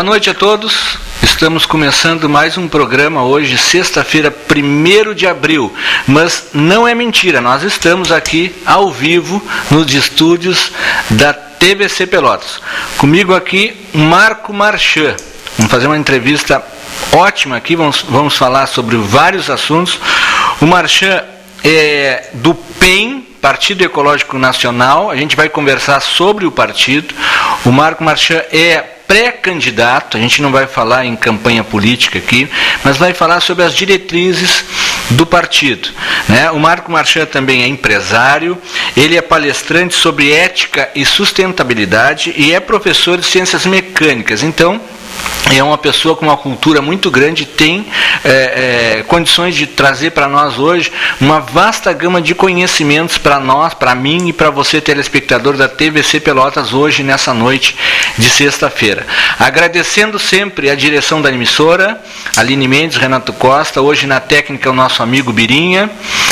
Boa noite a todos. Estamos começando mais um programa hoje, sexta-feira, 1º de abril. Mas não é mentira, nós estamos aqui ao vivo nos estúdios da TVC Pelotas. Comigo aqui, Marco Marchand. Vamos fazer uma entrevista ótima aqui, vamos falar sobre vários assuntos. O Marchand é do PEN, Partido Ecológico Nacional. A gente vai conversar sobre o partido. O Marco Marchand é pré-candidato, a gente não vai falar em campanha política aqui, mas vai falar sobre as diretrizes do partido, né? O Marco Marchand também é empresário, ele é palestrante sobre ética e sustentabilidade e é professor de ciências mecânicas. Então, é uma pessoa com uma cultura muito grande, tem condições de trazer para nós hoje uma vasta gama de conhecimentos para nós, para mim e para você, telespectador da TVC Pelotas, hoje, nessa noite de sexta-feira. Agradecendo sempre a direção da emissora, Aline Mendes, Renato Costa, hoje na técnica o nosso amigo Birinha,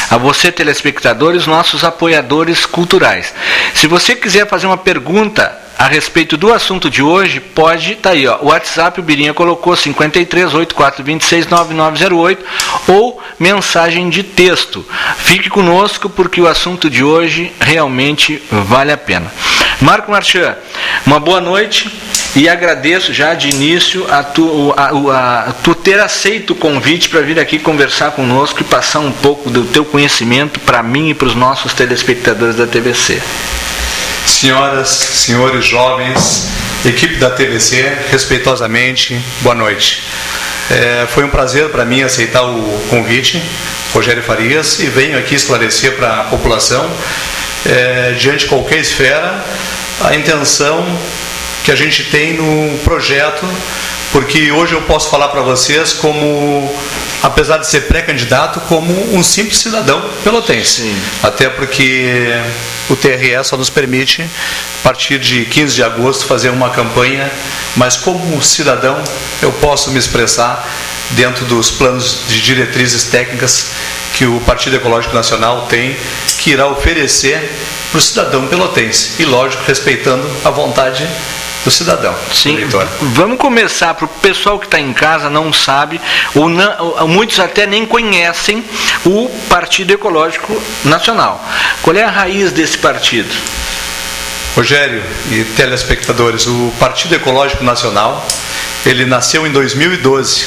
a você, telespectador, e os nossos apoiadores culturais. Se você quiser fazer uma pergunta a respeito do assunto de hoje, pode, tá aí, ó, o WhatsApp, o Birinha colocou 53 8426 9908 ou mensagem de texto. Fique conosco porque o assunto de hoje realmente vale a pena. Marco Marchand, uma boa noite e agradeço já de início a tu ter aceito o convite para vir aqui conversar conosco e passar um pouco do teu conhecimento para mim e para os nossos telespectadores da TVC. Senhoras, senhores, jovens, equipe da TVC, respeitosamente, boa noite. Foi um prazer para mim aceitar o convite, Rogério Farias, e venho aqui esclarecer para a população, diante de qualquer esfera, a intenção que a gente tem no projeto, porque hoje eu posso falar para vocês como, apesar de ser pré-candidato, como um simples cidadão pelotense. Sim. Até porque o TRE só nos permite, a partir de 15 de agosto, fazer uma campanha, mas como cidadão eu posso me expressar dentro dos planos de diretrizes técnicas que o Partido Ecológico Nacional tem, que irá oferecer para o cidadão pelotense, e lógico, respeitando a vontade do cidadão. Sim, vamos começar, para o pessoal que está em casa não sabe, ou muitos até nem conhecem o Partido Ecológico Nacional. Qual é a raiz desse partido? Rogério e telespectadores, o Partido Ecológico Nacional, ele nasceu em 2012,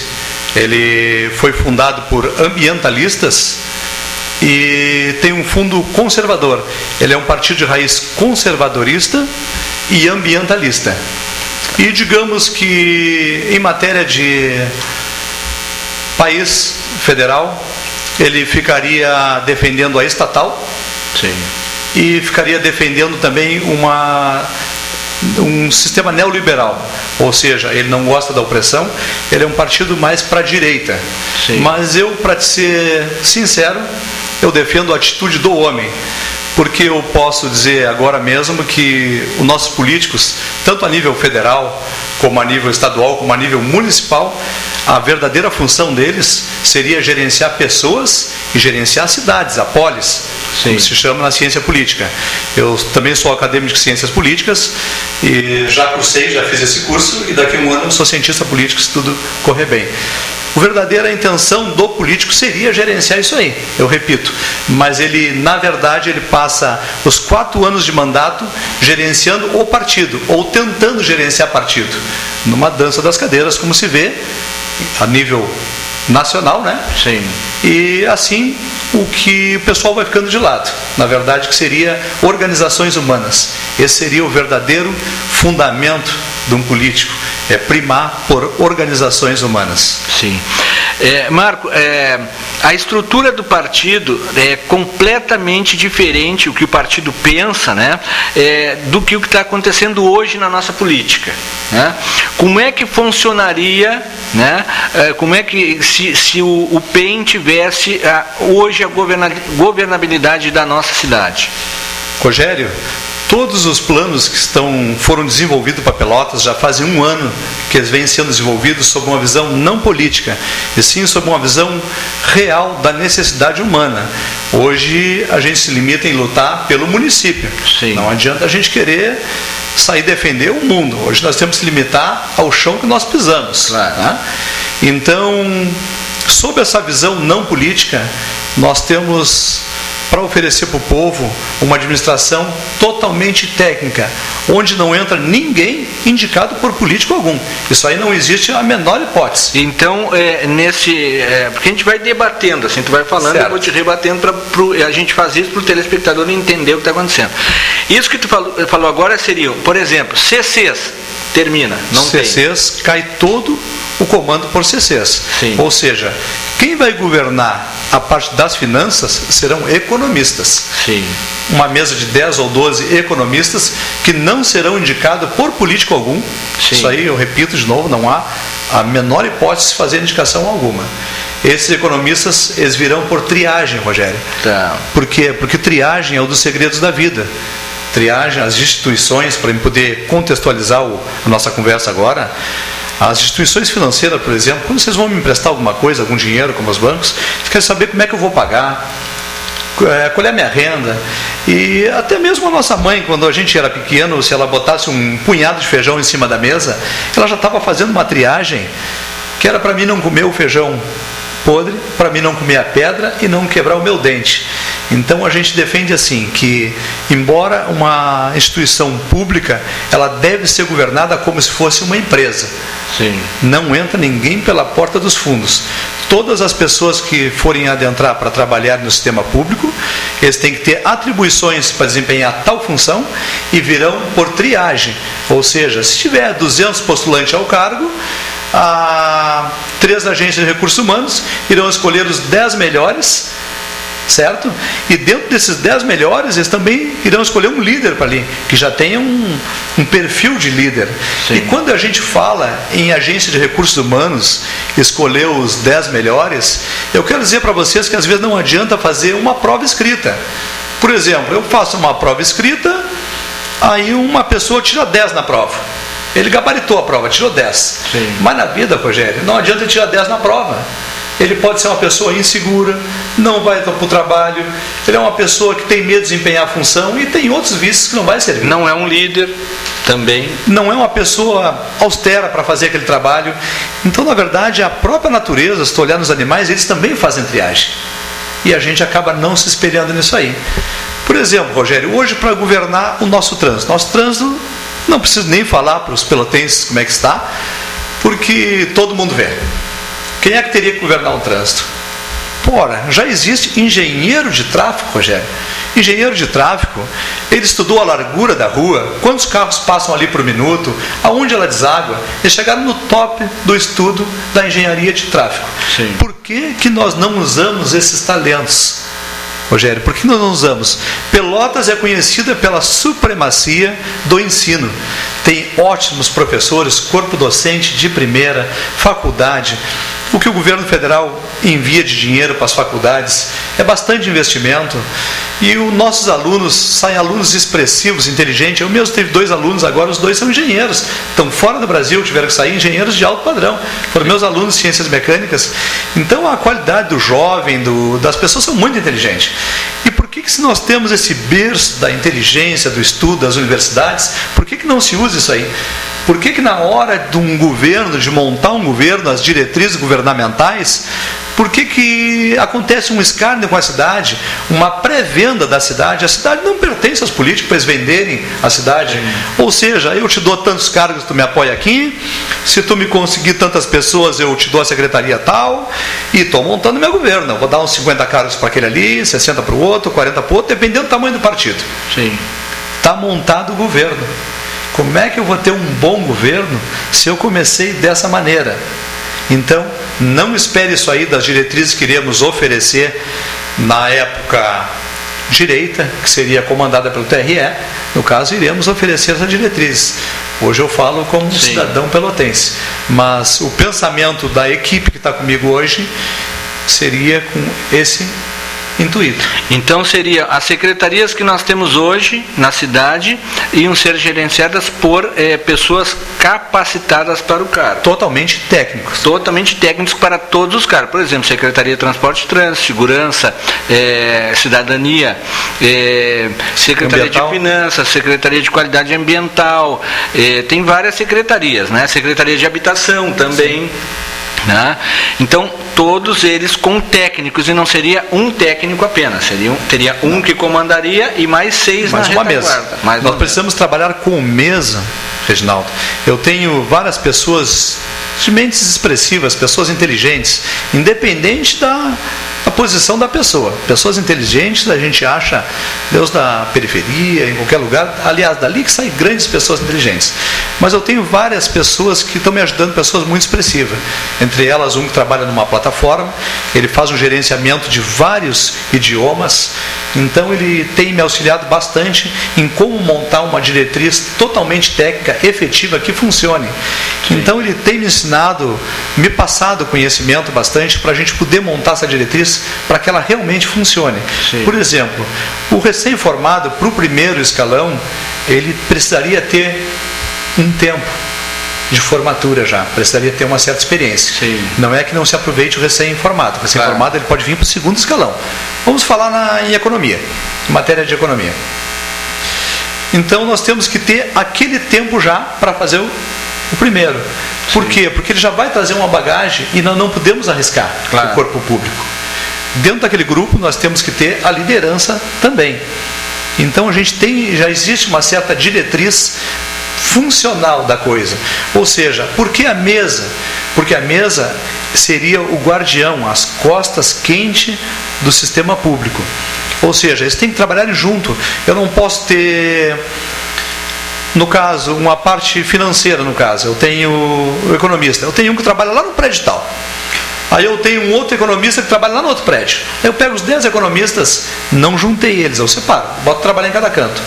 ele foi fundado por ambientalistas e tem um fundo conservador. Ele é um partido de raiz conservadorista e ambientalista. E digamos que em matéria de país federal, ele ficaria defendendo a estatal. Sim. E ficaria defendendo também um sistema neoliberal, ou seja, ele não gosta da opressão, ele é um partido mais para a direita. Sim. Mas eu, para ser sincero, eu defendo a atitude do homem, porque eu posso dizer agora mesmo que os nossos políticos, tanto a nível federal, como a nível estadual, como a nível municipal, a verdadeira função deles seria gerenciar pessoas e gerenciar cidades, a polis, como se chama na ciência política. Eu também sou acadêmico de ciências políticas e já cursei, já fiz esse curso, e daqui a um ano eu sou cientista político se tudo correr bem. A verdadeira intenção do político seria gerenciar isso aí, eu repito, mas ele, na verdade, ele passa os 4 anos de mandato gerenciando o partido, ou tentando gerenciar partido, numa dança das cadeiras, como se vê a nível nacional, né? Sim. E assim o que o pessoal vai ficando de lado, na verdade, que seria organizações humanas. Esse seria o verdadeiro fundamento de um político, é primar por organizações humanas. Sim. Marco, a estrutura do partido é completamente diferente, o que o partido pensa, né, do que o que está acontecendo hoje na nossa política, né? Como é que funcionaria, né, como é que se o PEN tivesse hoje a governabilidade da nossa cidade? Rogério, todos os planos que foram desenvolvidos para Pelotas já fazem 1 ano que eles vêm sendo desenvolvidos sob uma visão não política, e sim sob uma visão real da necessidade humana. Hoje a gente se limita em lutar pelo município. Sim. Não adianta a gente querer sair defender o mundo. Hoje nós temos que se limitar ao chão que nós pisamos. Claro. Né? Então, sob essa visão não política, nós temos para oferecer para o povo uma administração totalmente técnica, onde não entra ninguém indicado por político algum. Isso aí não existe a menor hipótese. Então, porque a gente vai debatendo, assim, tu vai falando, certo. Eu vou te rebatendo para a gente fazer isso para o telespectador entender o que está acontecendo. Isso que tu falou agora seria, por exemplo, CCs, termina, não tem. CCs, cai todo o comando por CCs. Sim. Ou seja, quem vai governar a parte das finanças serão economistas. Sim. Uma mesa de 10 ou 12 economistas que não serão indicados por político algum. Sim. Isso aí, eu repito de novo, não há a menor hipótese de fazer indicação alguma. Esses economistas, eles virão por triagem, Rogério. Tá. Por quê? Porque triagem é um dos segredos da vida. Triagem, as instituições, para poder contextualizar a nossa conversa agora, as instituições financeiras, por exemplo, quando vocês vão me emprestar alguma coisa, algum dinheiro, como os bancos, vocês querem saber como é que eu vou pagar, qual é a minha renda. E até mesmo a nossa mãe, quando a gente era pequeno, se ela botasse um punhado de feijão em cima da mesa, ela já estava fazendo uma triagem, que era para mim não comer o feijão podre, para mim não comer a pedra e não quebrar o meu dente. Então a gente defende assim, que embora uma instituição pública, ela deve ser governada como se fosse uma empresa. Sim. Não entra ninguém pela porta dos fundos. Todas as pessoas que forem adentrar para trabalhar no sistema público, eles têm que ter atribuições para desempenhar tal função e virão por triagem. Ou seja, se tiver 200 postulantes ao cargo, 3 agências de recursos humanos irão escolher os 10 melhores, certo? E dentro desses 10 melhores, eles também irão escolher um líder para ali, que já tenha um perfil de líder. Sim. E quando a gente fala em agência de recursos humanos, escolher os 10 melhores, eu quero dizer para vocês que às vezes não adianta fazer uma prova escrita. Por exemplo, eu faço uma prova escrita, aí uma pessoa tira 10 na prova. Ele gabaritou a prova, tirou 10. Sim. Mas na vida, Rogério, não adianta tirar 10 na prova. Ele pode ser uma pessoa insegura, não vai para o trabalho, ele é uma pessoa que tem medo de desempenhar a função e tem outros vícios que não vai servir. Não é um líder também. Não é uma pessoa austera para fazer aquele trabalho. Então, na verdade, a própria natureza, se tu olhar nos animais, eles também fazem triagem. E a gente acaba não se espelhando nisso aí. Por exemplo, Rogério, hoje para governar o nosso trânsito, não preciso nem falar para os pelotenses como é que está, porque todo mundo vê. Quem é que teria que governar o trânsito? Ora, já existe engenheiro de tráfego, Rogério. Engenheiro de tráfego, ele estudou a largura da rua, quantos carros passam ali por minuto, aonde ela deságua. Eles chegaram no top do estudo da engenharia de tráfego. Sim. Por que nós não usamos esses talentos, Rogério? Por que nós não usamos? Pelotas é conhecida pela supremacia do ensino. Tem ótimos professores, corpo docente de primeira, faculdade. O que o governo federal envia de dinheiro para as faculdades é bastante investimento. E os nossos alunos saem alunos expressivos, inteligentes. Eu mesmo tive 2 alunos, agora os 2 são engenheiros. Estão fora do Brasil, tiveram que sair engenheiros de alto padrão. Foram meus alunos de ciências mecânicas. Então a qualidade do jovem, das pessoas são muito inteligentes. E por que se nós temos esse berço da inteligência, do estudo, das universidades, por que não se usa isso aí? Por que na hora de um governo, de montar um governo, as diretrizes governamentais, por que acontece um escárnio com a cidade, uma pré-venda da cidade? A cidade não pertence aos políticos para eles venderem a cidade. Ou seja, eu te dou tantos cargos, tu me apoia aqui, se tu me conseguir tantas pessoas, eu te dou a secretaria tal, e estou montando meu governo. Eu vou dar uns 50 cargos para aquele ali, 60 para o outro, 40 para o outro, dependendo do tamanho do partido. Sim. Está montado o governo. Como é que eu vou ter um bom governo se eu comecei dessa maneira? Então, não espere isso aí das diretrizes que iremos oferecer na época direita, que seria comandada pelo TRE. No caso, iremos oferecer essa diretriz. Hoje eu falo como um cidadão pelotense. Mas o pensamento da equipe que está comigo hoje seria com esse intuito. Então seria as secretarias que nós temos hoje na cidade iam ser gerenciadas por pessoas capacitadas para o cargo. Totalmente técnicos. Totalmente técnicos para todos os cargos. Por exemplo, Secretaria de Transporte e Trânsito, Segurança, Cidadania, Secretaria de Finanças, Secretaria de Qualidade Ambiental, tem várias secretarias, né? Secretaria de Habitação também. Né? Então, todos eles com técnicos, e não seria um técnico apenas, teria um que comandaria e mais 6 na retaguarda. Nós precisamos trabalhar com mesa, Reginaldo. Eu tenho várias pessoas de mentes expressivas, pessoas inteligentes, independente da posição da pessoa. Pessoas inteligentes a gente acha, Deus da periferia, em qualquer lugar, aliás, dali que saem grandes pessoas inteligentes. Mas eu tenho várias pessoas que estão me ajudando, pessoas muito expressivas. Entre elas, um que trabalha numa plataforma, ele faz um gerenciamento de vários idiomas, então ele tem me auxiliado bastante em como montar uma diretriz totalmente técnica, efetiva, que funcione. Sim. Então ele tem me ensinado, me passado conhecimento bastante para a gente poder montar essa diretriz para que ela realmente funcione. Sim. Por exemplo, o recém-formado para o primeiro escalão, ele precisaria ter um tempo de formatura já, precisaria ter uma certa experiência. Sim. Não é que não se aproveite o recém-formado. O recém-formado ele pode vir para o segundo escalão. Vamos falar em economia, em matéria de economia. Então nós temos que ter aquele tempo já para fazer o primeiro. Por quê? Porque ele já vai trazer uma bagagem e nós não podemos arriscar o corpo público. Dentro daquele grupo nós temos que ter a liderança também. Então a gente já existe uma certa diretriz funcional da coisa. Ou seja, por que a mesa? Porque a mesa seria o guardião, as costas quentes do sistema público. Ou seja, eles têm que trabalhar junto. Eu não posso ter, no caso, uma parte financeira, no caso. Eu tenho o economista. Eu tenho um que trabalha lá no prédio tal. Aí eu tenho um outro economista que trabalha lá no outro prédio. Eu pego os 10 economistas, não juntei eles, eu separo, boto trabalhar em cada canto.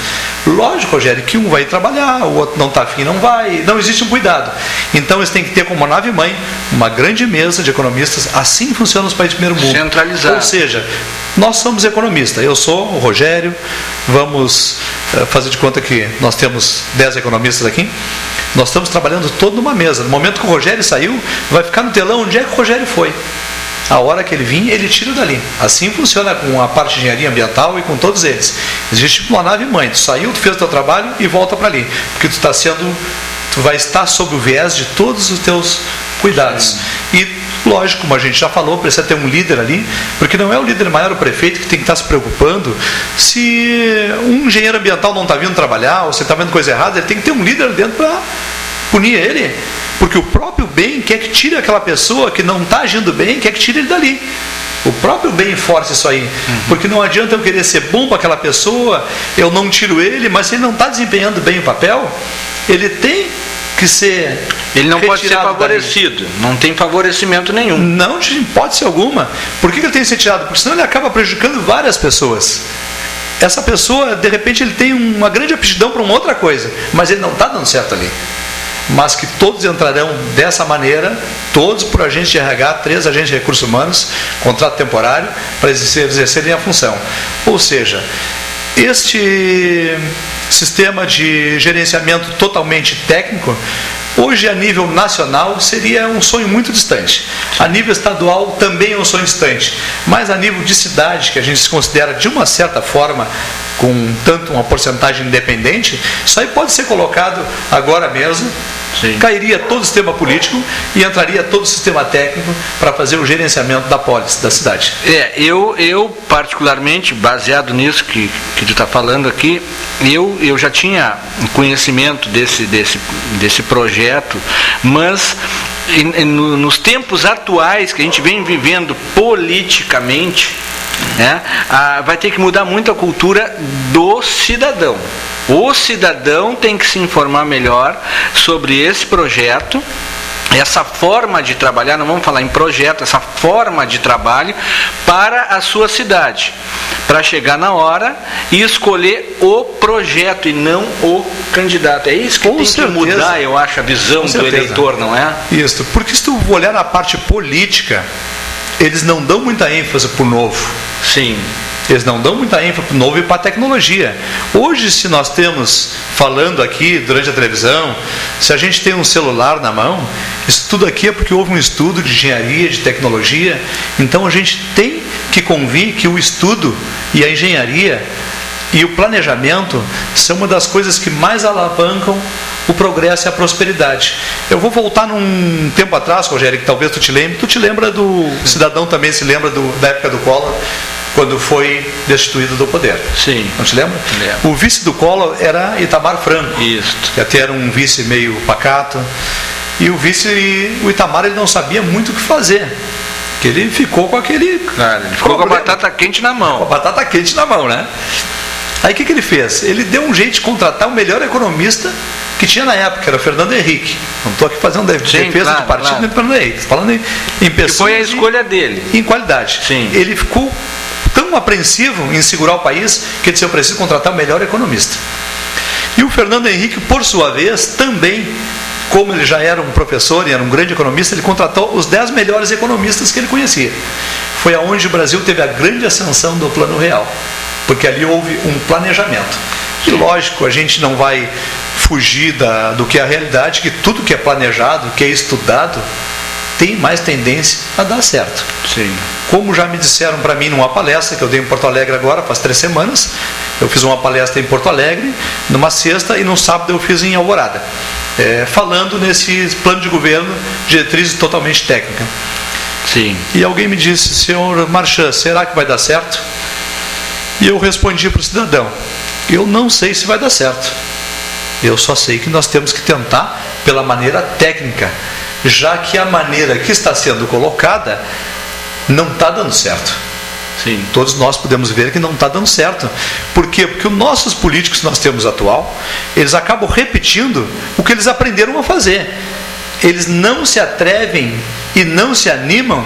Lógico, Rogério, que um vai trabalhar, o outro não está afim, não vai. Não existe um cuidado. Então eles têm que ter como nave-mãe uma grande mesa de economistas. Assim funciona os países do primeiro mundo. Centralizado. Ou seja, nós somos economistas. Eu sou o Rogério, vamos fazer de conta que nós temos 10 economistas aqui. Nós estamos trabalhando todo numa mesa. No momento que o Rogério saiu, vai ficar no telão onde é que o Rogério foi. A hora que ele vir, ele tira dali. Assim funciona com a parte de engenharia ambiental e com todos eles. Existe tipo uma nave-mãe. Tu saiu, tu fez o teu trabalho e volta para ali. Porque tu vai estar sob o viés de todos os teus cuidados. E, lógico, como a gente já falou, precisa ter um líder ali, porque não é o líder maior, o prefeito, que tem que estar se preocupando se um engenheiro ambiental não está vindo trabalhar, ou se está vendo coisa errada. Ele tem que ter um líder dentro para punir ele, porque o próprio bem quer que tire aquela pessoa que não está agindo bem, quer que tire ele dali. O próprio bem força isso aí, porque não adianta eu querer ser bom para aquela pessoa, eu não tiro ele, mas se ele não está desempenhando bem o papel, ele tem que ser, ele não pode ser favorecido, dali. Não tem favorecimento nenhum. Não, de hipótese alguma. Por que ele tem que ser tirado? Porque senão ele acaba prejudicando várias pessoas. Essa pessoa, de repente, ele tem uma grande aptidão para uma outra coisa, mas ele não está dando certo ali. Mas que todos entrarão dessa maneira, todos por agente de RH, 3 agentes de recursos humanos, contrato temporário, para exercerem a função. Ou seja, este sistema de gerenciamento totalmente técnico, hoje a nível nacional seria um sonho muito distante. A nível estadual também é um sonho distante. Mas a nível de cidade, que a gente se considera de uma certa forma com tanto uma porcentagem independente, isso aí pode ser colocado agora mesmo. Sim. Cairia todo o sistema político e entraria todo o sistema técnico para fazer o gerenciamento da polis da cidade. Eu particularmente, baseado nisso que tu está falando aqui, eu já tinha conhecimento desse projeto, mas nos tempos atuais que a gente vem vivendo politicamente, né, vai ter que mudar muito a cultura do cidadão. O cidadão tem que se informar melhor sobre esse projeto, essa forma de trabalhar, não vamos falar em projeto, essa forma de trabalho para a sua cidade, para chegar na hora e escolher o projeto e não o candidato. É isso que tem que mudar, eu acho, a visão do eleitor, não é? Isso, porque se tu olhar na parte política, eles não dão muita ênfase para o novo. Sim. Eles não dão muita ênfase para o novo e para a tecnologia. Hoje, se nós temos, falando aqui durante a televisão, se a gente tem um celular na mão, isso tudo aqui é porque houve um estudo de engenharia, de tecnologia. Então a gente tem que convir que o estudo e a engenharia e o planejamento são uma das coisas que mais alavancam o progresso e a prosperidade. Eu vou voltar num tempo atrás, Rogério, que talvez tu te lembre. Tu te lembra do cidadão também, se lembra da época do Collor, quando foi destituído do poder. Sim. Não te lembra? Lembro. O vice do Collor era Itamar Franco. Isso. Que até era um vice meio pacato. E o Itamar, ele não sabia muito o que fazer. Que ele ficou com aquele... Claro, ele ficou com a batata quente na mão. Com a batata quente na mão, né? Aí o que ele fez? Ele deu um jeito de contratar o melhor economista que tinha na época, que era o Fernando Henrique. Não estou aqui fazendo defesa de partido nem do Fernando Henrique. Falando em pessoas. Que foi a escolha dele. Em qualidade. Sim. Ele ficou tão apreensivo em segurar o país que ele disse: eu preciso contratar o melhor economista. E o Fernando Henrique, por sua vez, também, como ele já era um professor e era um grande economista, ele contratou os 10 melhores economistas que ele conhecia. Foi aonde o Brasil teve a grande ascensão do Plano Real, porque ali houve um planejamento. E lógico, a gente não vai fugir do que é a realidade, que tudo que é planejado, que é estudado, tem mais tendência a dar certo. Sim. Como já me disseram para mim numa palestra que eu dei em Porto Alegre agora, faz 3 semanas, eu fiz uma palestra em Porto Alegre, numa sexta, e no sábado eu fiz em Alvorada, falando nesse plano de governo, diretriz totalmente técnica. Sim. E alguém me disse: senhor Marchand, será que vai dar certo? E eu respondi para o cidadão: eu não sei se vai dar certo. Eu só sei que nós temos que tentar pela maneira técnica, já que a maneira que está sendo colocada não está dando certo. Sim. Todos nós podemos ver que não está dando certo. Por quê? Porque os nossos políticos que nós temos atual, eles acabam repetindo o que eles aprenderam a fazer. Eles não se atrevem e não se animam.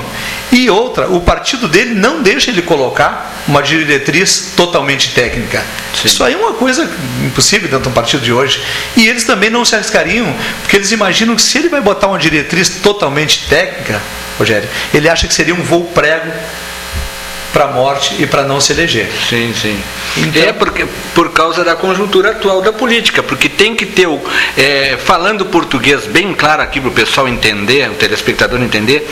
E outra, o partido dele não deixa ele colocar uma diretriz totalmente técnica. Sim. Isso aí é uma coisa impossível dentro do partido de hoje. E eles também não se arriscariam, porque eles imaginam que se ele vai botar uma diretriz totalmente técnica, Rogério, ele acha que seria um voo prego para a morte e para não se eleger. Sim, sim. Então, porque, por causa da conjuntura atual da política, porque tem que ter, falando português bem claro aqui para o pessoal entender, o telespectador entender,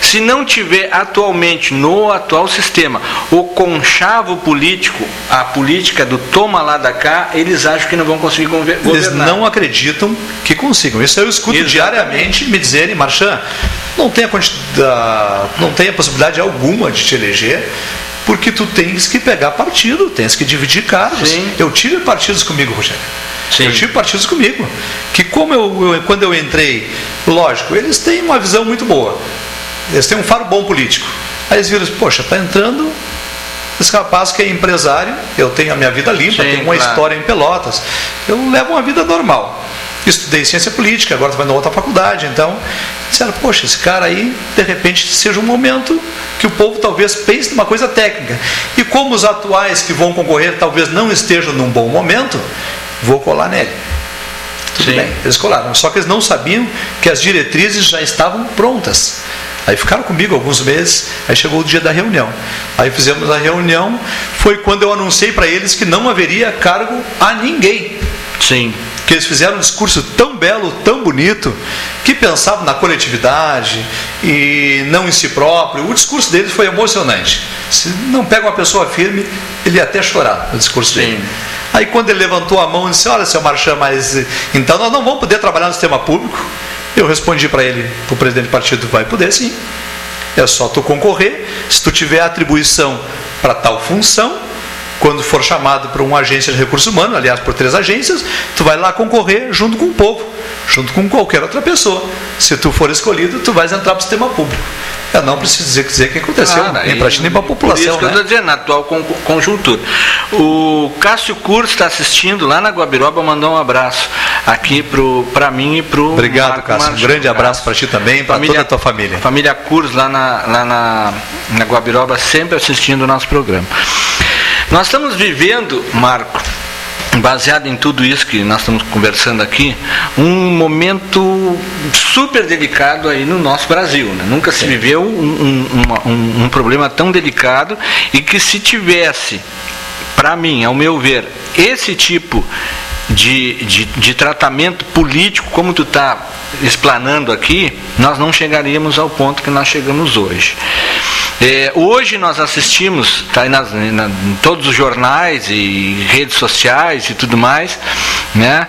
se não tiver atualmente, no atual sistema, o conchavo político, a política do toma lá da cá, eles acham que não vão conseguir governar. Eles não acreditam que consigam. Isso eu escuto diariamente me dizerem: Marchand, não tem a possibilidade alguma de te eleger, porque tu tens que pegar partido, tens que dividir cargos. Sim. Eu tive partidos comigo, Rogério. Sim. Eu tive partidos comigo. Que quando eu entrei, lógico, eles têm uma visão muito boa. Eles têm um faro bom político. Aí eles viram: poxa, está entrando esse rapaz que é empresário, eu tenho a minha vida limpa, tenho uma história em Pelotas, eu levo uma vida normal. Estudei ciência política, agora tu vai na outra faculdade, então disseram: poxa, esse cara aí, de repente, seja um momento que o povo talvez pense numa coisa técnica. E como os atuais que vão concorrer talvez não estejam num bom momento, vou colar nele. Tudo bem, eles colaram, só que eles não sabiam que as diretrizes já estavam prontas. Aí ficaram comigo alguns meses, aí chegou o dia da reunião. Aí fizemos a reunião, foi quando eu anunciei para eles que não haveria cargo a ninguém. Sim. Que eles fizeram um discurso tão belo, tão bonito, que pensavam na coletividade e não em si próprio. O discurso deles foi emocionante. Se não pega uma pessoa firme, ele ia até chorar no discurso dele. Aí quando ele levantou a mão e disse: olha, seu Marchand, mas então nós não vamos poder trabalhar no sistema público. Eu respondi para ele, para o presidente do partido: vai poder sim. É só tu concorrer, se tu tiver atribuição para tal função. Quando for chamado por uma agência de recursos humanos, aliás, por 3 agências, tu vai lá concorrer junto com o povo, junto com qualquer outra pessoa. Se tu for escolhido, tu vais entrar para o sistema público. Eu não preciso dizer o que aconteceu, nem para ti, nem para a população. Por isso que eu estou dizendo, na atual conjuntura. O Cássio Curso está assistindo lá na Guabiroba, mandou um abraço aqui para mim e para o Obrigado, Cássio. Um grande abraço para ti também e para toda a tua família. Família Curso lá na Guabiroba, sempre assistindo o nosso programa. Nós estamos vivendo, Marco, baseado em tudo isso que nós estamos conversando aqui, um momento super delicado aí no nosso Brasil, né? Nunca se viveu um problema tão delicado, e que se tivesse, para mim, ao meu ver, esse tipo de tratamento político, como tu está explanando aqui, nós não chegaríamos ao ponto que nós chegamos hoje. Hoje nós assistimos, tá aí em todos os jornais e redes sociais e tudo mais, né,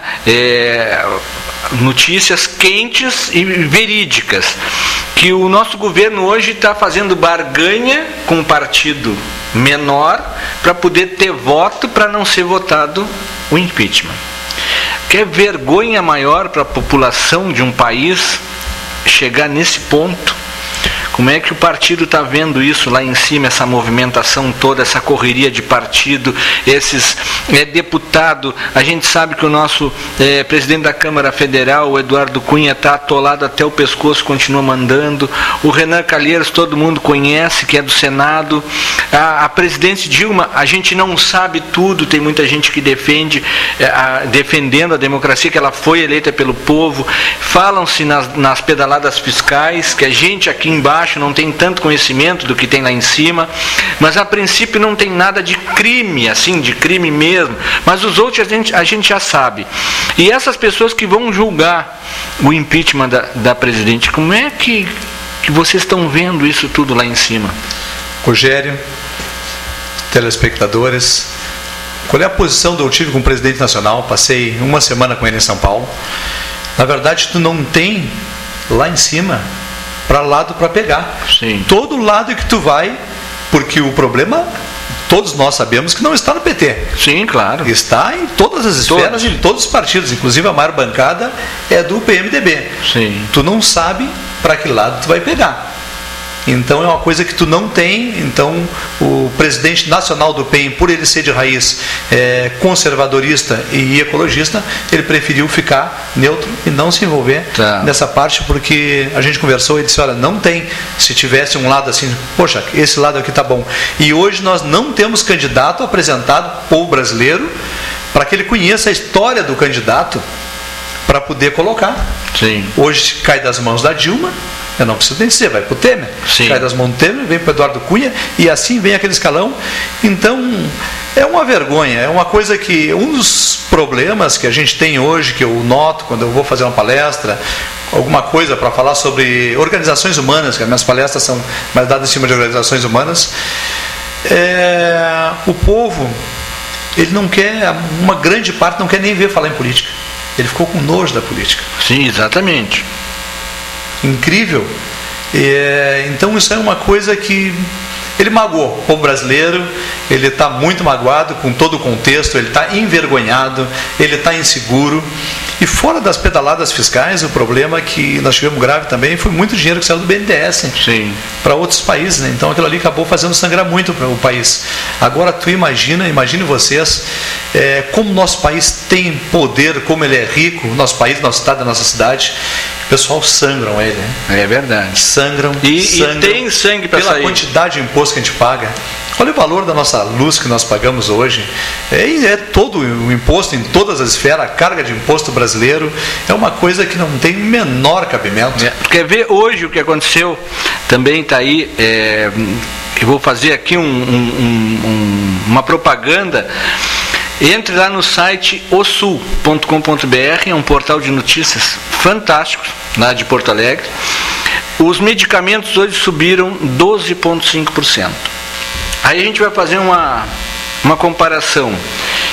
notícias quentes e verídicas, que o nosso governo hoje está fazendo barganha com um partido menor para poder ter voto para não ser votado o impeachment. Que vergonha maior para a população de um país chegar nesse ponto? Como é que o partido está vendo isso lá em cima, essa movimentação toda, essa correria de partido, esses deputado? A gente sabe que o nosso presidente da Câmara Federal, o Eduardo Cunha, está atolado até o pescoço, continua mandando. O Renan Calheiros, todo mundo conhece, que é do Senado. A presidente Dilma, a gente não sabe tudo, tem muita gente que defendendo a democracia, que ela foi eleita pelo povo. Falam-se nas pedaladas fiscais, que a gente aqui embaixo não tem tanto conhecimento do que tem lá em cima, mas a princípio não tem nada de crime, assim, de crime mesmo, mas os outros a gente já sabe. E essas pessoas que vão julgar o impeachment da presidente, como é que vocês estão vendo isso tudo lá em cima? Rogério, telespectadores, qual é a posição do eu tive com o presidente nacional? Passei uma semana com ele em São Paulo. Na verdade, tu não tem lá em cima para lado para pegar. Sim. Todo lado que tu vai, porque o problema, todos nós sabemos que não está no PT. Sim, claro. Está em todas as esferas, em todos os partidos, inclusive a maior bancada é do PMDB. Sim. Tu não sabe para que lado tu vai pegar. Então é uma coisa que tu não tem. Então o presidente nacional do PEN, por ele ser de raiz conservadorista e ecologista, ele preferiu ficar neutro e não se envolver nessa parte, porque a gente conversou e disse, olha, não tem, se tivesse um lado assim, poxa, esse lado aqui tá bom. E hoje nós não temos candidato apresentado ao povo brasileiro para que ele conheça a história do candidato para poder colocar. Sim. Hoje cai das mãos da Dilma, eu não preciso nem dizer, vai para o Temer. Sim. Cai das mãos do Temer, vem para o Eduardo Cunha, e assim vem aquele escalão. Então, é uma vergonha, é uma coisa que, um dos problemas que a gente tem hoje, que eu noto quando eu vou fazer uma palestra, alguma coisa para falar sobre organizações humanas, que as minhas palestras são mais dadas em cima de organizações humanas, o povo, ele não quer, uma grande parte não quer nem ver falar em política. Ele ficou com nojo da política. Sim, exatamente. Incrível. Então isso é uma coisa que ele magoou o povo brasileiro. Ele está muito magoado com todo o contexto, ele está envergonhado, ele está inseguro. E fora das pedaladas fiscais, o problema que nós tivemos grave também foi muito dinheiro que saiu do BNDES para outros países, né? Então aquilo ali acabou fazendo sangrar muito para o país. Agora tu imagine vocês como o nosso país tem poder, como ele é rico, nosso país, nosso estado, nossa cidade. O pessoal sangram ele, né? É verdade. Sangram. E tem sangue para sair. Pela quantidade de imposto que a gente paga. Olha o valor da nossa luz que nós pagamos hoje. Todo o imposto em todas as esferas, a carga de imposto brasileiro é uma coisa que não tem o menor cabimento. Quer ver hoje o que aconteceu? Também está aí. Eu vou fazer aqui uma propaganda. Entre lá no site osul.com.br, é um portal de notícias fantástico, lá de Porto Alegre. Os medicamentos hoje subiram 12,5%. Aí a gente vai fazer uma comparação.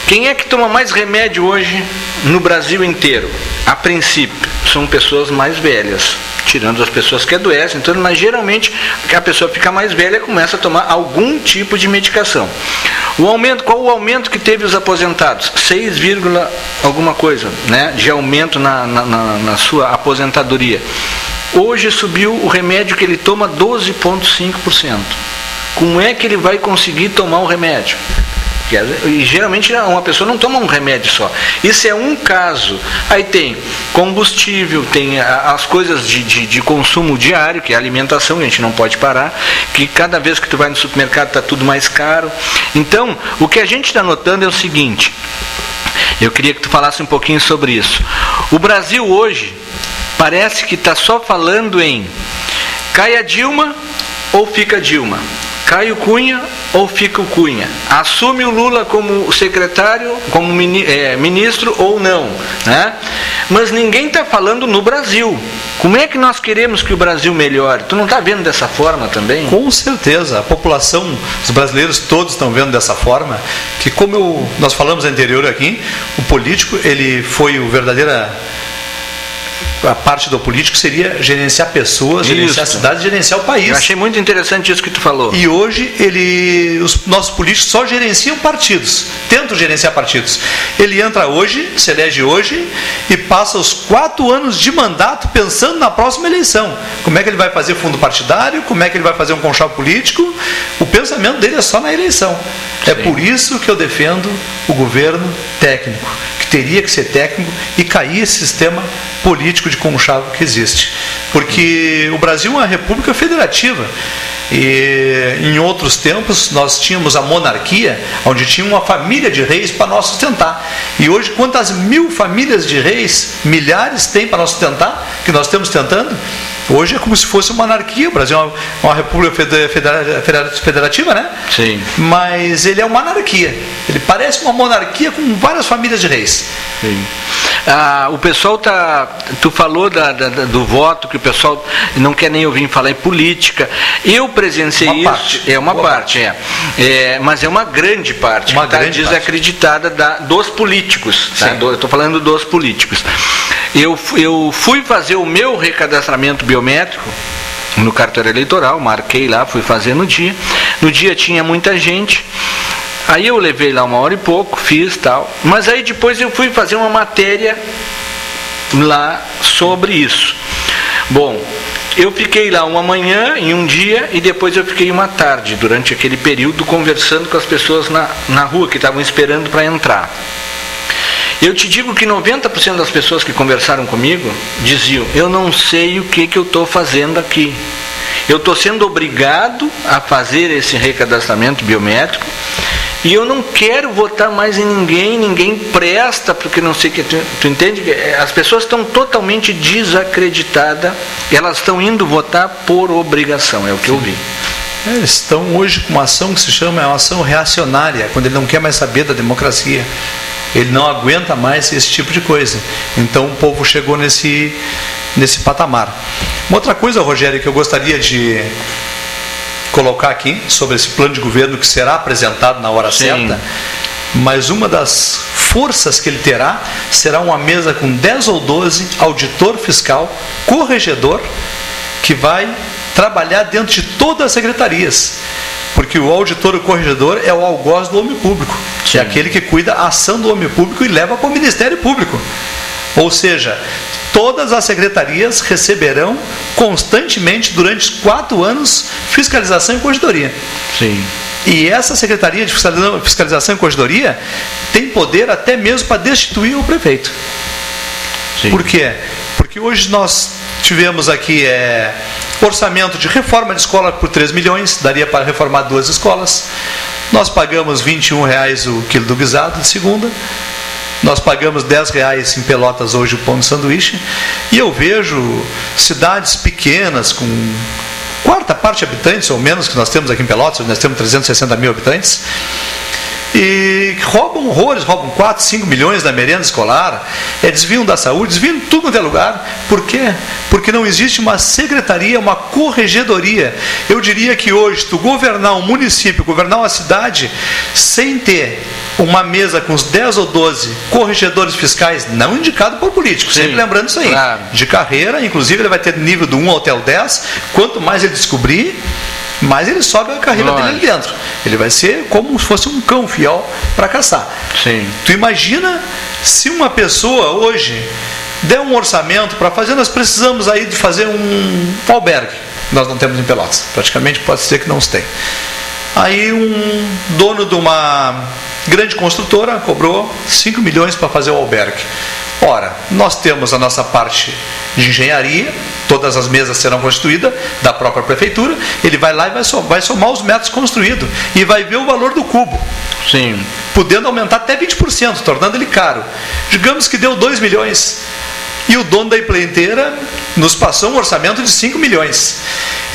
Quem é que toma mais remédio hoje no Brasil inteiro? A princípio, são pessoas mais velhas, tirando as pessoas que adoecem, então, mas geralmente a pessoa fica mais velha e começa a tomar algum tipo de medicação. Qual o aumento que teve os aposentados? 6, alguma coisa, né, de aumento na sua aposentadoria. Hoje subiu o remédio que ele toma 12,5%. Como é que ele vai conseguir tomar o remédio? E geralmente uma pessoa não toma um remédio só. Isso é um caso. Aí tem combustível, tem as coisas de consumo diário, que é a alimentação, que a gente não pode parar, que cada vez que tu vai no supermercado está tudo mais caro. Então, o que a gente está notando é o seguinte: Eu queria que tu falasse um pouquinho sobre isso. O Brasil hoje parece que está só falando em cai a Dilma ou fica Dilma, cai o Cunha ou fica o Cunha, assume o Lula como secretário, como ministro ou não, né? Mas ninguém está falando no Brasil. Como é que nós queremos que o Brasil melhore? Tu não está vendo dessa forma também? Com certeza, a população, os brasileiros todos estão vendo dessa forma, que como nós falamos anterior aqui, o político, ele foi o verdadeiro... A parte do político seria gerenciar pessoas, gerenciar a cidade, gerenciar o país. Eu achei muito interessante isso que tu falou. E hoje os nossos políticos só gerenciam partidos, tentam gerenciar partidos. Ele entra hoje, se elege hoje e passa os 4 anos de mandato pensando na próxima eleição. Como é que ele vai fazer fundo partidário, como é que ele vai fazer um conchavo político. O pensamento dele é só na eleição. Sim. É por isso que eu defendo o governo técnico, que teria que ser técnico e cair esse sistema político de conchavo que existe. Porque o Brasil é uma república federativa. E em outros tempos nós tínhamos a monarquia, onde tinha uma família de reis para nós sustentar. E hoje quantas 1000 famílias de reis, milhares tem para nós sustentar, que nós estamos tentando? Hoje é como se fosse uma monarquia. O Brasil é uma república federativa, né? Sim. Mas ele é uma anarquia. Ele parece uma monarquia com várias famílias de reis. Sim. O pessoal tu falou do voto, que o pessoal não quer nem ouvir falar em política. Eu presenciei isso. Uma parte. Mas é uma grande parte. Uma grande desacreditada dos políticos. Tá? Eu estou falando dos políticos. Eu fui fazer o meu recadastramento biométrico no cartório eleitoral, marquei lá, fui fazer no dia. No dia tinha muita gente. Aí eu levei lá 1 hora e pouco, fiz tal. Mas aí depois eu fui fazer uma matéria lá sobre isso. Bom, eu fiquei lá uma manhã, em um dia, e depois eu fiquei uma tarde, durante aquele período, conversando com as pessoas na rua que estavam esperando para entrar. Eu te digo que 90% das pessoas que conversaram comigo diziam: eu não sei o que eu estou fazendo aqui. Eu estou sendo obrigado a fazer esse recadastramento biométrico e eu não quero votar mais em ninguém presta, porque não sei o que. Tu entende? As pessoas estão totalmente desacreditadas, elas estão indo votar por obrigação, é o que eu vi. Eles estão hoje com uma ação que se chama uma ação reacionária, quando ele não quer mais saber da democracia. Ele não aguenta mais esse tipo de coisa. Então o povo chegou nesse patamar. Uma outra coisa, Rogério, que eu gostaria de colocar aqui sobre esse plano de governo que será apresentado na hora certa, mas uma das forças que ele terá será uma mesa com 10 ou 12 auditor fiscal, corregedor, que vai trabalhar dentro de todas as secretarias. Porque o auditor, o corregedor, é o algoz do homem público. Sim. É aquele que cuida a ação do homem público e leva para o Ministério Público. Ou seja, todas as secretarias receberão constantemente, durante 4 anos, fiscalização e corregedoria. Sim. E essa secretaria de fiscalização e corregedoria tem poder até mesmo para destituir o prefeito. Sim. Por quê? Porque hoje nós tivemos aqui orçamento de reforma de escola por 3 milhões, daria para reformar 2 escolas. Nós pagamos R$21 o quilo do guisado de segunda. Nós pagamos R$10 em Pelotas hoje o pão de sanduíche. E eu vejo cidades pequenas com quarta parte de habitantes ou menos que nós temos aqui em Pelotas, nós temos 360 mil habitantes, e roubam horrores, roubam 4, 5 milhões da merenda escolar, desviam da saúde, desviam tudo quanto é lugar. Por quê? Porque não existe uma secretaria, uma corregedoria. Eu diria que hoje, tu governar um município, governar uma cidade, sem ter uma mesa com os 10 ou 12 corregedores fiscais, não indicado por políticos, sempre lembrando isso aí, claro, de carreira, inclusive ele vai ter nível do 1 até o 10, quanto mais ele descobrir, mas ele sobe a carreira dele ali dentro. Ele vai ser como se fosse um cão fiel para caçar. Sim. Tu imagina se uma pessoa hoje der um orçamento para fazer, nós precisamos aí de fazer um albergue. Nós não temos em Pelotas. Praticamente pode ser que não se tem. Aí um dono de uma grande construtora cobrou 5 milhões para fazer o albergue. Ora, nós temos a nossa parte de engenharia, todas as mesas serão constituídas da própria prefeitura, ele vai lá e vai somar os metros construídos e vai ver o valor do cubo. Sim. podendo aumentar até 20%, tornando ele caro. Digamos que deu 2 milhões. E o dono da empreiteira nos passou um orçamento de 5 milhões.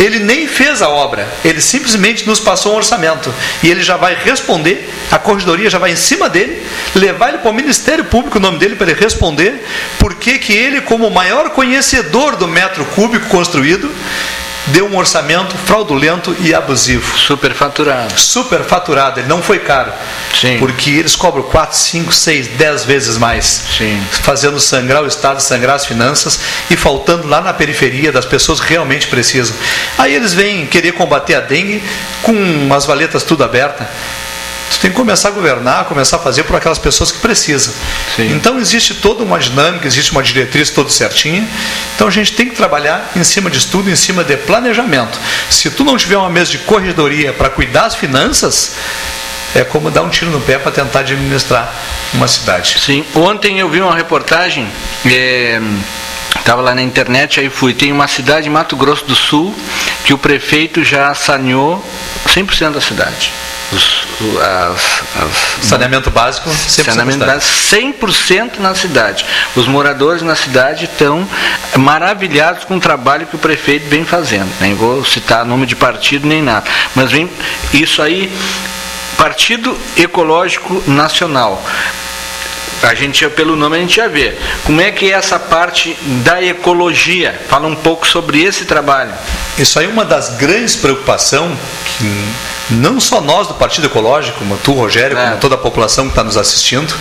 Ele nem fez a obra, ele simplesmente nos passou um orçamento. E ele já vai responder, a corredoria já vai em cima dele, levar ele para o Ministério Público, o nome dele, para ele responder porque que ele, como o maior conhecedor do metro cúbico construído, deu um orçamento fraudulento e abusivo. Superfaturado, ele não foi caro. Sim. Porque eles cobram 4, 5, 6, 10 vezes mais. Sim. Fazendo sangrar o Estado, sangrar as finanças e faltando lá na periferia das pessoas que realmente precisam. Aí eles vêm querer combater a dengue com as valetas tudo abertas. Tu tem que começar a governar, começar a fazer por aquelas pessoas que precisam. Sim. Então existe toda uma dinâmica, existe uma diretriz toda certinha. Então a gente tem que trabalhar em cima de estudo, em cima de planejamento. Se tu não tiver uma mesa de corredoria para cuidar das finanças, é como dar um tiro no pé para tentar administrar uma cidade. Sim. Ontem eu vi uma reportagem, estava lá na internet, aí fui. Tem uma cidade em Mato Grosso do Sul que o prefeito já saneou 100% da cidade. Saneamento básico, 100% na cidade. Os moradores na cidade estão maravilhados com o trabalho que o prefeito vem fazendo. Nem vou citar nome de partido nem nada, mas vem isso aí, Partido Ecológico Nacional. A gente, pelo nome, a gente já vê. Como é que é essa parte da ecologia? Fala um pouco sobre esse trabalho. Isso aí é uma das grandes preocupações que não só nós do Partido Ecológico, como tu, Rogério, como toda a população que está nos assistindo,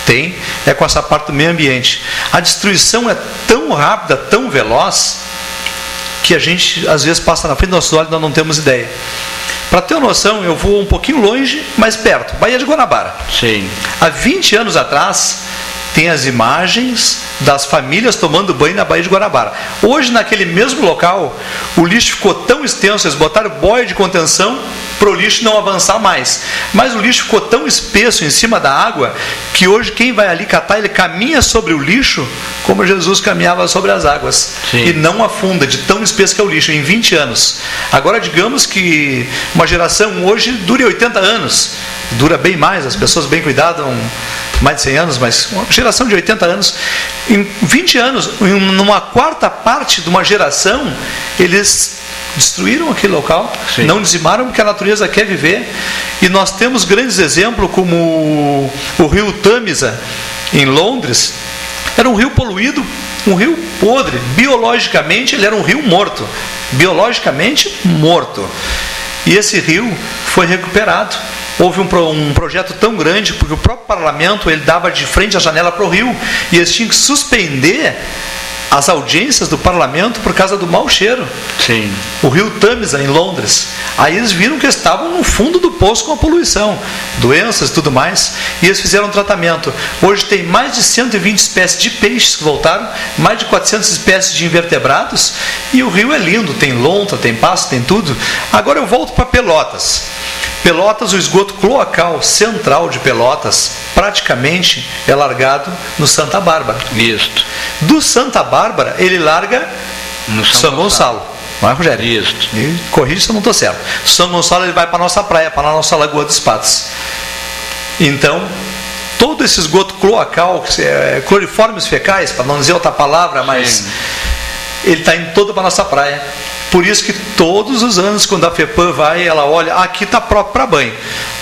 tem, é com essa parte do meio ambiente. A destruição é tão rápida, tão veloz, que a gente, às vezes, passa na frente dos nossos olhos e nós não temos ideia. Para ter uma noção, eu vou um pouquinho longe, mas perto, Baía de Guanabara. Sim. Há 20 anos atrás, tem as imagens das famílias tomando banho na Baía de Guanabara. Hoje, naquele mesmo local, o lixo ficou tão extenso, eles botaram boia de contenção para o lixo não avançar mais. Mas o lixo ficou tão espesso em cima da água, que hoje quem vai ali catar, ele caminha sobre o lixo como Jesus caminhava sobre as águas. Sim. E não afunda, de tão espesso que é o lixo, em 20 anos. Agora, digamos que uma geração hoje dure 80 anos. Dura bem mais, as pessoas bem cuidadas, mais de 100 anos, mas uma geração de 80 anos, em 20 anos, numa quarta parte de uma geração, eles destruíram aquele local. Sim. Não dizimaram porque a natureza quer viver. E nós temos grandes exemplos como o rio Tâmisa, em Londres. Era um rio poluído, um rio podre. Biologicamente ele era um rio morto. Biologicamente morto. E esse rio foi recuperado. Houve um projeto tão grande, porque o próprio parlamento ele dava de frente à janela para o rio, e eles tinham que suspender as audiências do parlamento por causa do mau cheiro. Sim. O rio Tâmisa, em Londres. Aí eles viram que estavam no fundo do poço com a poluição, doenças e tudo mais, e eles fizeram um tratamento. Hoje tem mais de 120 espécies de peixes que voltaram, mais de 400 espécies de invertebrados, e o rio é lindo, tem lontra, tem pasto, tem tudo. Agora eu volto para Pelotas. Pelotas, o esgoto cloacal central de Pelotas, praticamente é largado no Santa Bárbara. Isso. Do Santa Bárbara, ele larga no São Gonçalo. Não é, Rogério? Isso. E corrige se eu não estou certo. Do São Gonçalo ele vai para a nossa praia, para a nossa Lagoa dos Patos. Então, todo esse esgoto cloacal, cloriformes fecais, para não dizer outra palavra, mas sim, ele está indo todo para a nossa praia. Por isso que todos os anos, quando a FEPAM vai, ela olha, aqui está próprio para banho.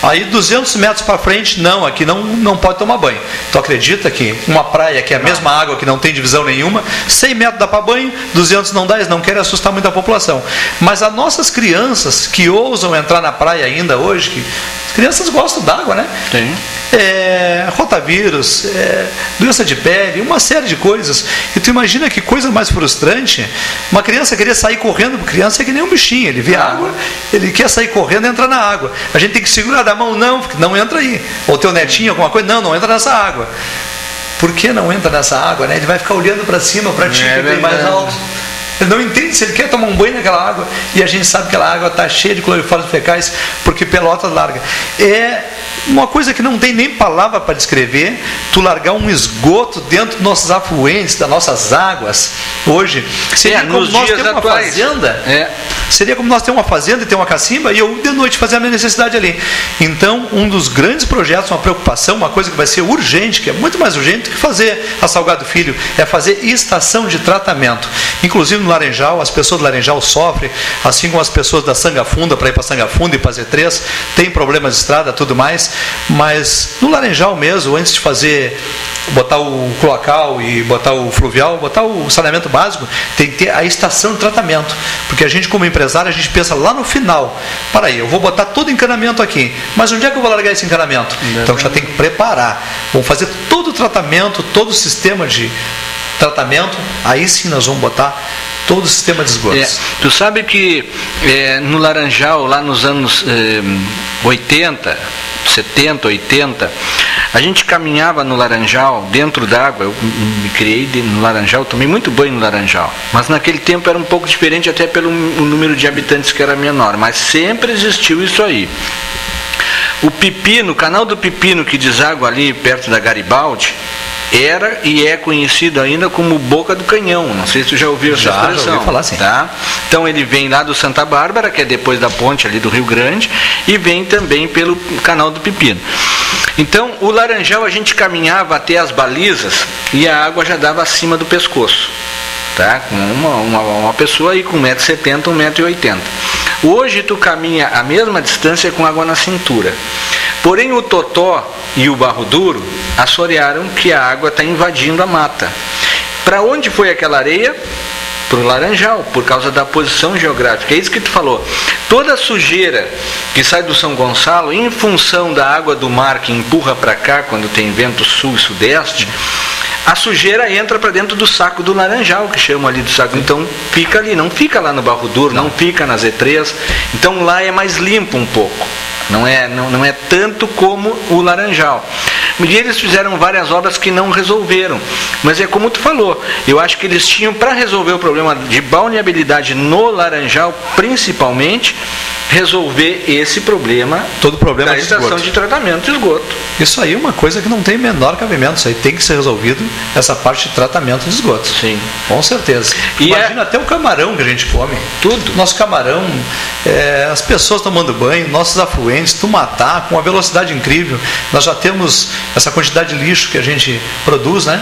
Aí 200 metros para frente, não, aqui não pode tomar banho. Tu acredita que uma praia que é a mesma água, que não tem divisão nenhuma, 100 metros dá para banho, 200 não dá, eles não querem assustar muito a população. Mas as nossas crianças que ousam entrar na praia ainda hoje, que crianças gostam d'água, né? Tem. Rotavírus, doença de pele, uma série de coisas. E tu imagina que coisa mais frustrante, uma criança querer sair correndo, criança é que nem um bichinho, ele vê água, ele quer sair correndo e entrar na água. A gente tem que segurar da mão, não entra aí. Ou teu netinho, alguma coisa, não entra nessa água. Por que não entra nessa água, né? Ele vai ficar olhando para cima, para ti, que tem mais alto. Ele não entende se ele quer tomar um banho naquela água. E a gente sabe que aquela água está cheia de cloriformes fecais, porque Pelotas larga. uma coisa que não tem nem palavra para descrever, tu largar um esgoto dentro dos nossos afluentes, das nossas águas, hoje, seria como nós temos uma fazenda, seria como nós temos uma fazenda e ter uma cacimba, e eu de noite fazer a minha necessidade ali. Então, um dos grandes projetos, uma preocupação, uma coisa que vai ser urgente, que é muito mais urgente do que fazer a Salgado Filho, é fazer estação de tratamento. Inclusive no Laranjal, as pessoas do Laranjal sofrem, assim como as pessoas da Sanga Funda, para ir para Sanga Funda e para Z3, tem problemas de estrada, tudo mais, mas no Laranjal mesmo, antes de fazer, botar o cloacal e botar o fluvial, botar o saneamento básico, tem que ter a estação de tratamento, porque a gente como empresário, a gente pensa lá no final, para aí, eu vou botar todo o encanamento aqui, mas onde é que eu vou largar esse encanamento? Então já tem que preparar, vamos fazer todo o tratamento, todo o sistema de tratamento, aí sim nós vamos botar todo o sistema de esgotos. Tu sabe que no Laranjal, lá nos anos 80, 70, 80, a gente caminhava no Laranjal, dentro d'água. Eu me criei no Laranjal, tomei muito banho no Laranjal, mas naquele tempo era um pouco diferente, até pelo número de habitantes que era menor, mas sempre existiu isso aí. O Pepino, o canal do Pepino, que deságua ali perto da Garibaldi, era e é conhecido ainda como Boca do Canhão. Não sei se tu já ouviu essa expressão. Já ouvi falar, sim. Tá? Então ele vem lá do Santa Bárbara, que é depois da ponte ali do Rio Grande, e vem também pelo canal do Pepino. Então o Laranjal, a gente caminhava até as balizas e a água já dava acima do pescoço, tá? Com uma pessoa aí com 1,70 m, 1,80 m. Hoje tu caminha a mesma distância com água na cintura. Porém o Totó e o Barro Duro assorearam que a água está invadindo a mata. Para onde foi aquela areia? Para o Laranjal, por causa da posição geográfica. É isso que tu falou. Toda a sujeira que sai do São Gonçalo, em função da água do mar que empurra para cá quando tem vento sul e sudeste, a sujeira entra para dentro do saco do Laranjal, que chamam ali do saco. Então fica ali, não fica lá no Barro Duro, não fica na Z3. Então lá é mais limpo um pouco. Não é tanto como o Laranjal. E eles fizeram várias obras que não resolveram. Mas é como tu falou, eu acho que eles tinham, para resolver o problema de balneabilidade no Laranjal, principalmente, resolver esse problema, todo o problema da estação de tratamento de esgoto. Isso aí é uma coisa que não tem menor cabimento. Isso aí tem que ser resolvido, essa parte de tratamento de esgoto. Sim. Com certeza. E imagina até o camarão que a gente come. Tudo. Nosso camarão, as pessoas tomando banho, nossos afluentes, Tumatá, com uma velocidade incrível. Nós já temos essa quantidade de lixo que a gente produz, né?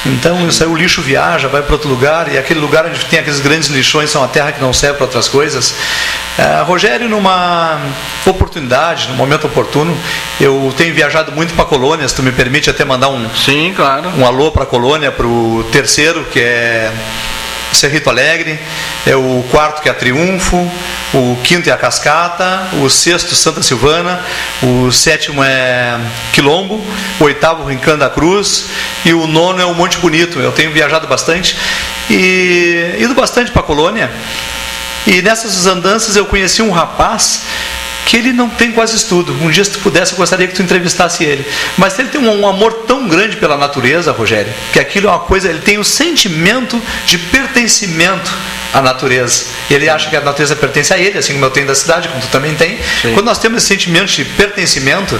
Então isso aí, o lixo viaja, vai para outro lugar, e aquele lugar onde tem aqueles grandes lixões são a terra que não serve para outras coisas. Rogério, numa oportunidade, num momento oportuno, eu tenho viajado muito para Colônia, se tu me permite até mandar Sim, claro. Um alô para Colônia, para o terceiro, que é Cerrito Alegre, é o quarto, que é a Triunfo, o quinto é a Cascata, o sexto Santa Silvana, o sétimo é Quilombo, o oitavo Rincão da Cruz e o nono é o Monte Bonito. Eu tenho viajado bastante e ido bastante para Colônia, e nessas andanças eu conheci um rapaz que ele não tem quase estudo. Um dia, se tu pudesse, eu gostaria que tu entrevistasse ele. Mas ele tem um amor tão grande pela natureza, Rogério, que aquilo é uma coisa, ele tem o sentimento de pertencimento à natureza. Ele acha que a natureza pertence a ele, assim como eu tenho da cidade, como tu também tem. Sim. Quando nós temos esse sentimento de pertencimento,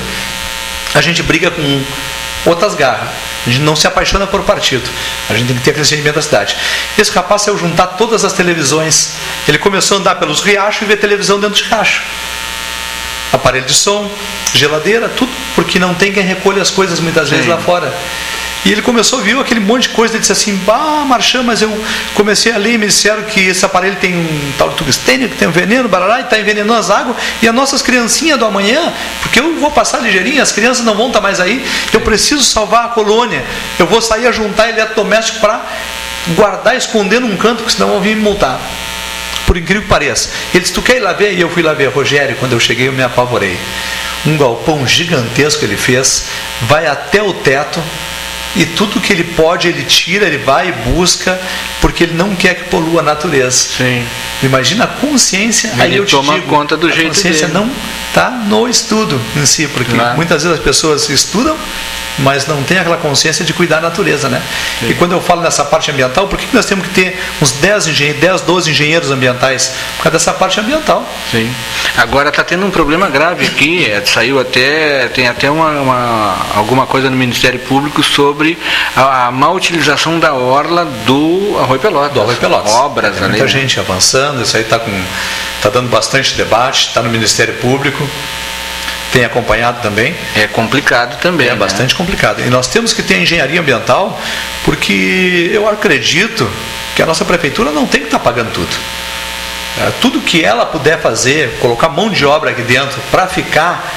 a gente briga com outras garras. A gente não se apaixona por partido. A gente tem que ter aquele sentimento da cidade. Esse rapaz saiu juntar todas as televisões. Ele começou a andar pelos riachos e ver televisão dentro de riacho. Aparelho de som, geladeira, tudo, porque não tem quem recolha as coisas muitas vezes lá fora. E ele começou a ver aquele monte de coisa, ele disse assim: Marchand, mas eu comecei a ler e me disseram que esse aparelho tem um tal de tungstênio, que tem um veneno, barará, e está envenenando as águas, e as nossas criancinhas do amanhã, porque eu vou passar ligeirinho, as crianças não vão estar mais aí, eu preciso salvar a colônia, eu vou sair a juntar eletrodoméstico para guardar, esconder num canto, porque senão vão vir me multar. Por incrível que pareça. Ele disse: tu quer ir lá ver? E eu fui lá ver. Rogério, quando eu cheguei, eu me apavorei. Um galpão gigantesco ele fez, vai até o teto, e tudo que ele pode, ele tira, ele vai e busca, porque ele não quer que polua a natureza. Sim. Imagina a consciência. Ele aí eu te toma digo, conta do jeito dele. A consciência não está no estudo em si, porque muitas vezes as pessoas estudam mas não tem aquela consciência de cuidar da natureza, né? Sim. E quando eu falo nessa parte ambiental, por que nós temos que ter uns 10, 12 engenheiros ambientais? Por causa dessa parte ambiental. Sim. Agora está tendo um problema grave aqui, tem até alguma coisa no Ministério Público sobre a má utilização da orla do Arroio Pelotas. Obras tem muita gente avançando, isso aí está dando bastante debate, está no Ministério Público. Tem acompanhado também. É complicado também. É bastante complicado. E nós temos que ter engenharia ambiental, porque eu acredito que a nossa prefeitura não tem que estar pagando tudo. Tudo que ela puder fazer, colocar mão de obra aqui dentro para ficar,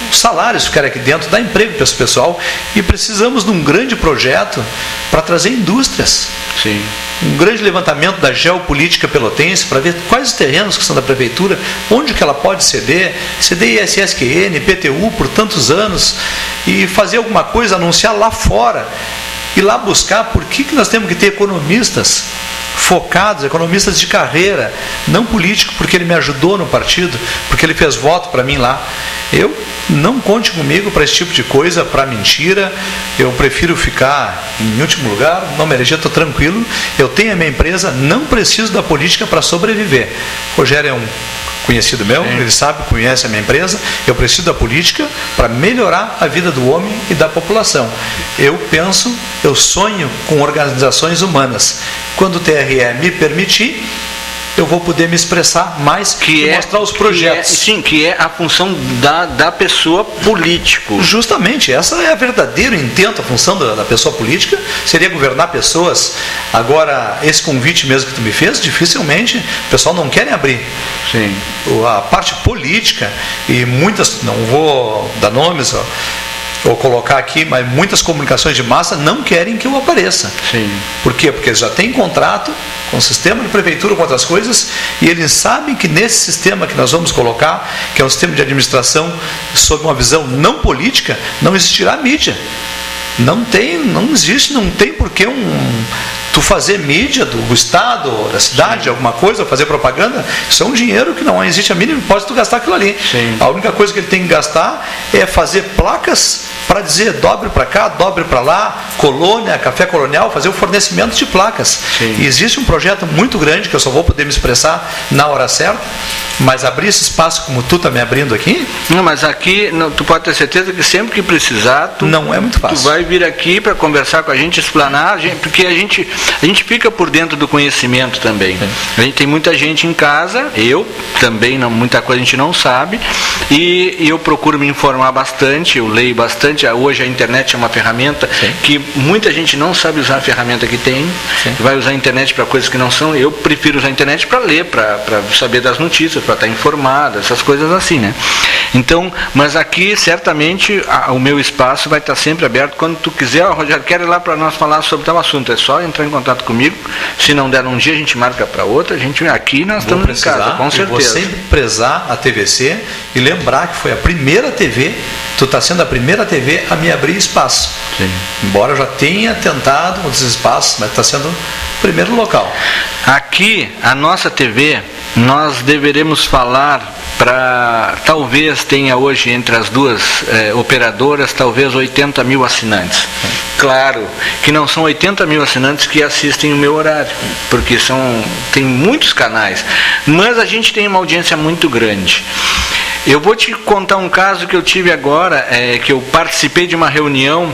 os salários ficarem aqui dentro, dar emprego para esse pessoal. E precisamos de um grande projeto para trazer indústrias. Sim. Um grande levantamento da geopolítica pelotense para ver quais os terrenos que são da prefeitura, onde que ela pode ceder ISSQN, PTU por tantos anos, e fazer alguma coisa, anunciar lá fora, e lá buscar por que nós temos que ter economistas focados, economistas de carreira, não político, porque ele me ajudou no partido, porque ele fez voto para mim lá. Eu não conte comigo para esse tipo de coisa, para mentira. Eu prefiro ficar em último lugar, não me eleger, estou tranquilo. Eu tenho a minha empresa, não preciso da política para sobreviver. Rogério é um conhecido meu, ele sabe, conhece a minha empresa. Eu preciso da política para melhorar a vida do homem e da população. Eu sonho com organizações humanas. Quando o TRE me permitir, eu vou poder me expressar mais e mostrar os projetos. Que é a função da pessoa político. Justamente, essa é a verdadeiro intento, a função da pessoa política, seria governar pessoas. Agora, esse convite mesmo que tu me fez, dificilmente, o pessoal não quer abrir. Sim. A parte política, e muitas, não vou dar nomes, ou colocar aqui, mas muitas comunicações de massa não querem que eu apareça. Sim. Por quê? Porque eles já têm contrato com o sistema de prefeitura, com outras coisas, e eles sabem que nesse sistema que nós vamos colocar, que é um sistema de administração sob uma visão não política, não existirá mídia. Não existe, não tem por que tu fazer mídia do Estado, da cidade, alguma coisa, fazer propaganda. Isso é um dinheiro que não existe a mínima hipótese de tu gastar aquilo ali. Sim. A única coisa que ele tem que gastar é fazer placas para dizer dobre para cá, dobre para lá, colônia, café colonial, fazer o fornecimento de placas. Sim. E existe um projeto muito grande que eu só vou poder me expressar na hora certa, mas abrir esse espaço como tu está me abrindo aqui... Não, mas aqui tu pode ter certeza que sempre que precisar, não é muito fácil. Tu vai vir aqui para conversar com a gente, explanar, porque a gente fica por dentro do conhecimento também. A gente tem muita gente em casa, eu também, muita coisa a gente não sabe, e eu procuro me informar bastante, eu leio bastante. Hoje a internet é uma ferramenta que muita gente não sabe usar a ferramenta que tem, vai usar a internet para coisas que não são. Eu prefiro usar a internet para ler, para saber das notícias, para estar informado, essas coisas assim, né? Então, mas aqui certamente o meu espaço vai estar sempre aberto. Quando tu quiser, Rogério, quero ir lá para nós falar sobre tal assunto, é só entrar em contato comigo. Se não der um dia, a gente marca para outra. Aqui nós estamos em casa, com certeza. Vou sempre prezar a TVC e lembrar que foi a primeira TV, tu está sendo a primeira TV a me abrir espaço. Sim. Embora eu já tenha tentado outros espaços, mas está sendo o primeiro local. Aqui, a nossa TV, nós deveremos falar para, talvez tenha hoje entre as duas operadoras, talvez 80 mil assinantes. Claro que não são 80 mil assinantes que assistem o meu horário, porque tem muitos canais, mas a gente tem uma audiência muito grande. Eu vou te contar um caso que eu tive agora, que eu participei de uma reunião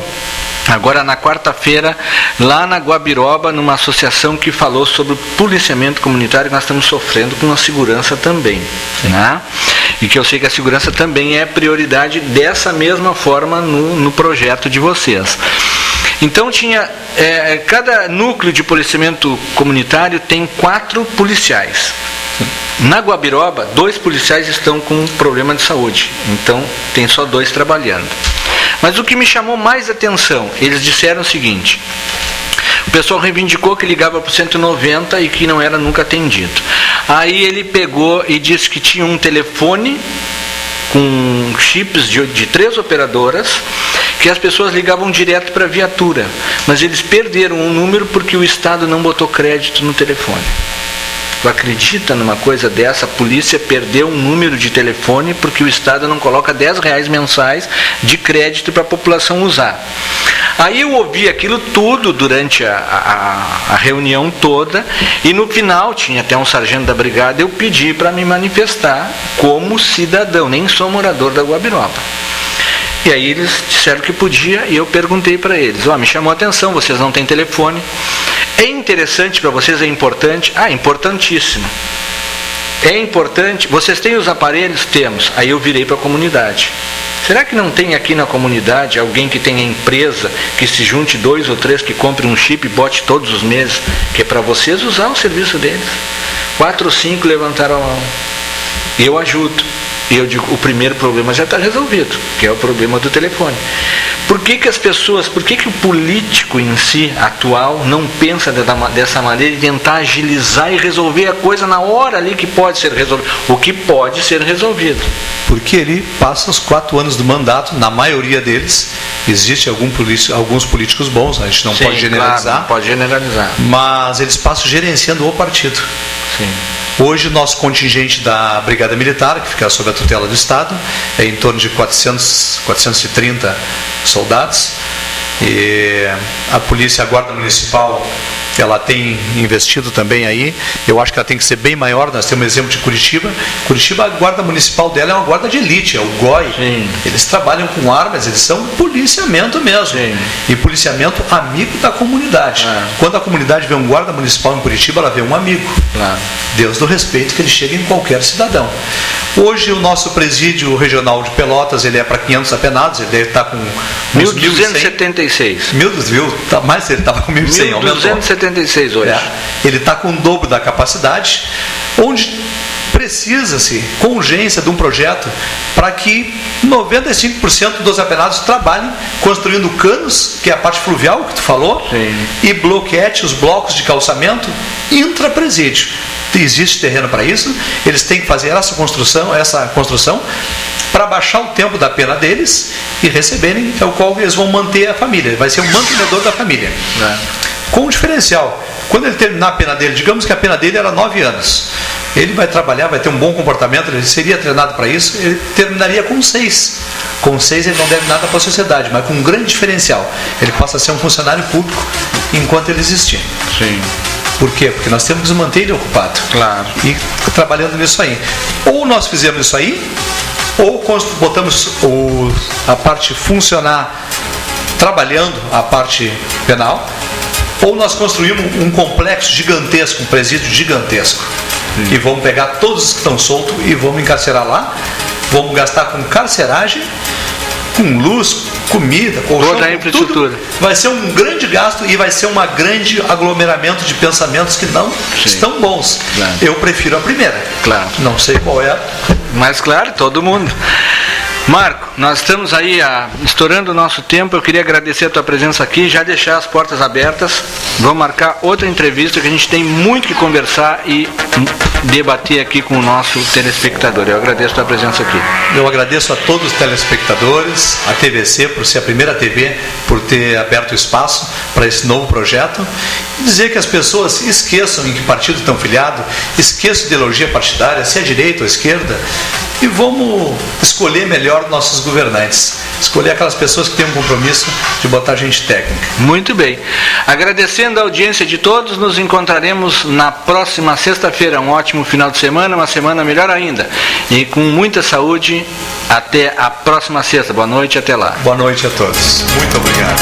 agora na quarta-feira, lá na Guabiroba, numa associação que falou sobre o policiamento comunitário, que nós estamos sofrendo com a segurança também, né? E que eu sei que a segurança também é prioridade dessa mesma forma no projeto de vocês. Então cada núcleo de policiamento comunitário tem 4 policiais. Na Guabiroba, 2 policiais estão com problema de saúde, então tem só 2 trabalhando. Mas o que me chamou mais atenção, eles disseram o seguinte: o pessoal reivindicou que ligava para o 190 e que não era nunca atendido. Aí ele pegou e disse que tinha um telefone com chips de 3 operadoras, que as pessoas ligavam direto para a viatura, mas eles perderam o número porque o Estado não botou crédito no telefone. Tu acredita numa coisa dessa? A polícia perdeu um número de telefone porque o Estado não coloca R$10 mensais de crédito para a população usar. Aí eu ouvi aquilo tudo durante a reunião toda, e no final, tinha até um sargento da brigada, eu pedi para me manifestar como cidadão, nem sou morador da Guabiroba. E aí eles disseram que podia, e eu perguntei para eles, me chamou a atenção, vocês não têm telefone, é interessante para vocês, é importante? Importantíssimo. É importante, vocês têm os aparelhos? Temos. Aí eu virei para a comunidade. Será que não tem aqui na comunidade alguém que tenha empresa, que se junte 2 ou 3, que compre um chip e bote todos os meses, que é para vocês usar o serviço deles? 4 ou 5 levantaram a mão. E eu ajudo. E eu digo, o primeiro problema já está resolvido, que é o problema do telefone. Por que o político em si, atual, não pensa dessa maneira de tentar agilizar e resolver a coisa na hora ali que pode ser resolvido? O que pode ser resolvido. Porque ele passa os 4 anos do mandato, na maioria deles, existe alguns políticos bons, a gente não pode generalizar. Claro, não pode generalizar. Mas eles passam gerenciando o partido. Sim. Hoje o nosso contingente da Brigada Militar, que fica sob a tutela do Estado, é em torno de 430 soldados. E a polícia, a Guarda Municipal, ela tem investido também aí. Eu acho que ela tem que ser bem maior. Nós temos um exemplo de Curitiba. Curitiba, a Guarda Municipal dela é uma guarda de elite, é o GOI. Sim. Eles trabalham com armas, eles são policiamento mesmo. Sim. E policiamento amigo da comunidade. Quando a comunidade vê um guarda municipal em Curitiba, ela vê um amigo. Claro. Deus do respeito que ele chega em qualquer cidadão. Hoje o nosso presídio regional de Pelotas, ele é para 500 apenados, ele deve estar com 1.276. Mais, ele estava com 1.100, aumentou. 1.276 hoje. Ele está com o dobro da capacidade, onde precisa-se, com urgência, de um projeto para que 95% dos apenados trabalhem construindo canos, que é a parte fluvial que tu falou, sim, e bloquete, os blocos de calçamento intra-presídio. Existe terreno para isso, eles têm que fazer essa construção para baixar o tempo da pena deles e receberem, é o qual eles vão manter a família, vai ser um mantenedor da família. Com um diferencial, quando ele terminar a pena dele, digamos que a pena dele era 9 anos, ele vai trabalhar, vai ter um bom comportamento, ele seria treinado para isso, ele terminaria com 6. Com 6 ele não deve nada para a sociedade, mas com um grande diferencial, ele passa a ser um funcionário público enquanto ele existir. Sim. Por quê? Porque nós temos que manter ele ocupado. Claro. E trabalhando nisso aí. Ou nós fizemos isso aí, ou botamos a parte funcionar trabalhando a parte penal, ou nós construímos um complexo gigantesco, um presídio gigantesco. Sim. E vamos pegar todos os que estão soltos e vamos encarcerar lá, vamos gastar com carceragem, com luz, comida, colchão, toda a infraestrutura. Tudo. Vai ser um grande gasto e vai ser um grande aglomeramento de pensamentos que não estão bons. Claro. Eu prefiro a primeira. Claro. Não sei qual é. Mas claro, todo mundo. Marco, nós estamos aí estourando o nosso tempo. Eu queria agradecer a tua presença aqui, já deixar as portas abertas. Vamos marcar outra entrevista, que a gente tem muito que conversar e debater aqui com o nosso telespectador. Eu agradeço a tua presença aqui. Eu agradeço a todos os telespectadores, a TVC, por ser a primeira TV, por ter aberto espaço para esse novo projeto. E dizer que as pessoas esqueçam em que partido estão filiados, esqueçam de ideologia partidária, se é direita ou esquerda, e vamos escolher melhor nossos governantes. Escolher aquelas pessoas que têm um compromisso de botar gente técnica. Muito bem. Agradecendo a audiência de todos, nos encontraremos na próxima sexta-feira. Um ótimo final de semana, uma semana melhor ainda. E com muita saúde, até a próxima sexta. Boa noite, até lá. Boa noite a todos. Muito obrigado.